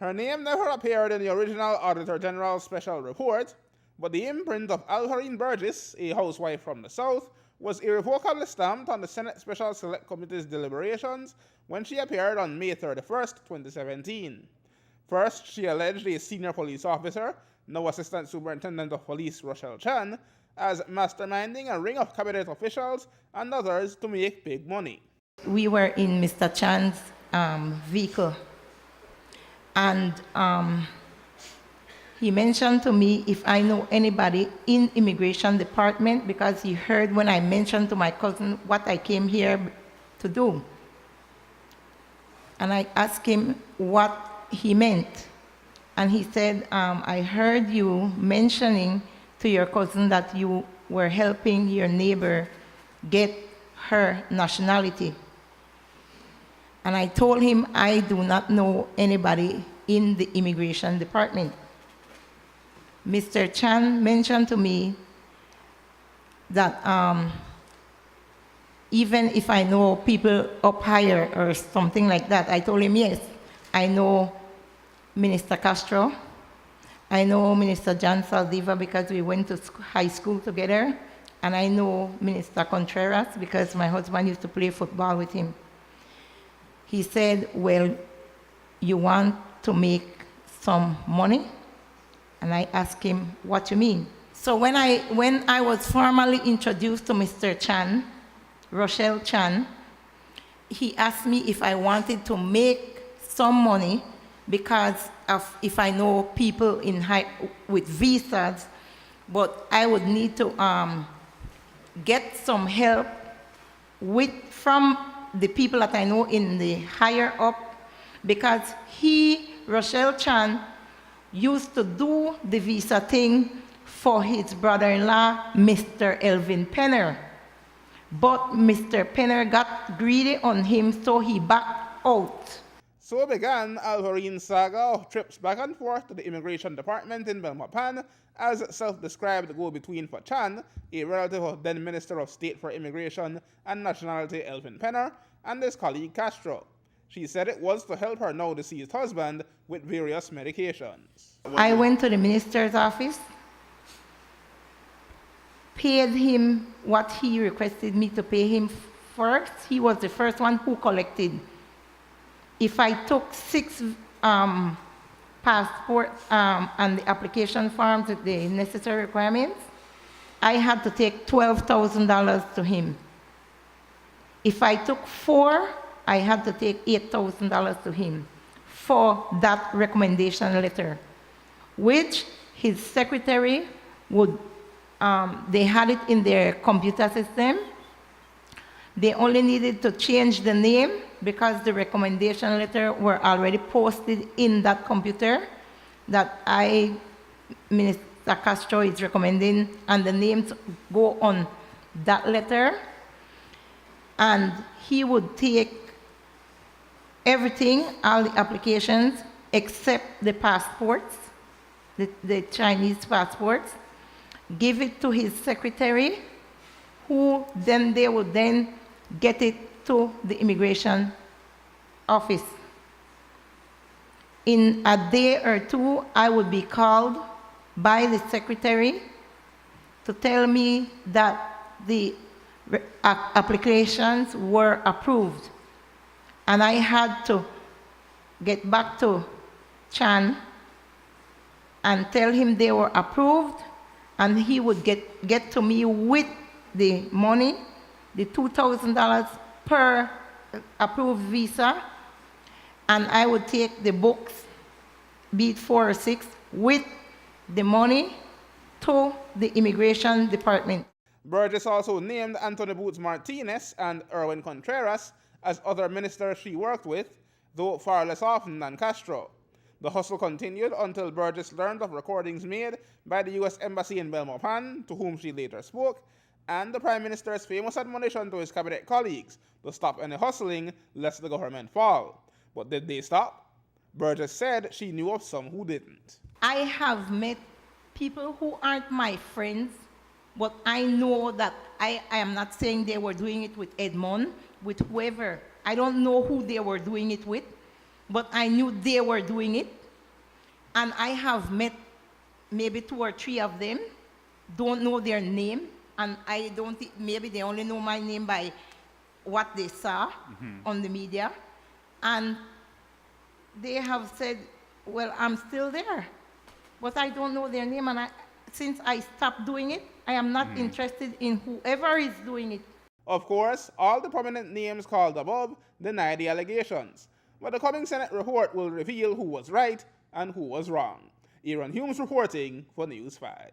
Her name never appeared in the original Auditor General's special report, but the imprint of Alvarene Burgess, a housewife from the South, was irrevocably stamped on the Senate Special Select Committee's deliberations when she appeared on May 31, 2017. First, she alleged a senior police officer, now Assistant Superintendent of Police Rochelle Chan, as masterminding a ring of cabinet officials and others to make big money. We were in Mr. Chan's vehicle, and he mentioned to me if I know anybody in immigration department, because he heard when I mentioned to my cousin what I came here to do. And I asked him what he meant. And he said, I heard you mentioning to your cousin that you were helping your neighbor get her nationality. And I told him I do not know anybody in the immigration department. Mr. Chan mentioned to me that even if I know people up higher or something like that, I told him, yes, I know Minister Castro, I know Minister John Saldiva because we went to high school together, and I know Minister Contreras because my husband used to play football with him. He said, well, you want to make some money? And I asked him, what you mean? So when I was formally introduced to Mr. Chan, Rochelle Chan, he asked me if I wanted to make some money because of if I know people with visas, but I would need to get some help from the people that I know in the higher up, because Rochelle Chan, used to do the visa thing for his brother-in-law, Mr. Elvin Penner. But Mr. Penner got greedy on him, so he backed out. So began Alvarene's saga of trips back and forth to the Immigration Department in Belmopan as self-described go-between for Chan, a relative of then Minister of State for Immigration and Nationality Elvin Penner, and his colleague Castro. She said it was to help her now deceased husband with various medications. I went to the minister's office, paid him what he requested me to pay him first. He was the first one who collected. If I took 6 passports and the application forms with the necessary requirements, I had to take $12,000 to him. If I took 4, I had to take $8,000 to him for that recommendation letter, which his secretary would, they had it in their computer system. They only needed to change the name because the recommendation letter were already posted in that computer that Minister Castro is recommending, and the names go on that letter. And he would take everything, all the applications, except the passports, the Chinese passports, give it to his secretary, who then they would then get it to the immigration office. In a day or 2, I would be called by the secretary to tell me that the applications were approved. And I had to get back to Chan and tell him they were approved, and he would get to me with the money, the $2,000 per approved visa, and I would take the books, be it 4 or 6, with the money to the immigration department. Burgess also named Anthony Boots Martinez and Erwin Contreras as other ministers she worked with, though far less often than Castro. The hustle continued until Burgess learned of recordings made by the U.S. Embassy in Belmopan, to whom she later spoke, and the Prime Minister's famous admonition to his cabinet colleagues to stop any hustling lest the government fall. But did they stop? Burgess said she knew of some who didn't. I have met people who aren't my friends, but I know that I am not saying they were doing it with Edmond, with whoever. I don't know who they were doing it with, but I knew they were doing it, And I have met maybe 2 or 3 of them, don't know their name, and I don't think, maybe they only know my name by what they saw on the media. And they have said, well, I'm still there, but I don't know their name, and since I stopped doing it, I am not interested in whoever is doing it. Of course, all the prominent names called above deny the allegations, but the coming Senate report will reveal who was right and who was wrong. Aaron Humes reporting for News 5.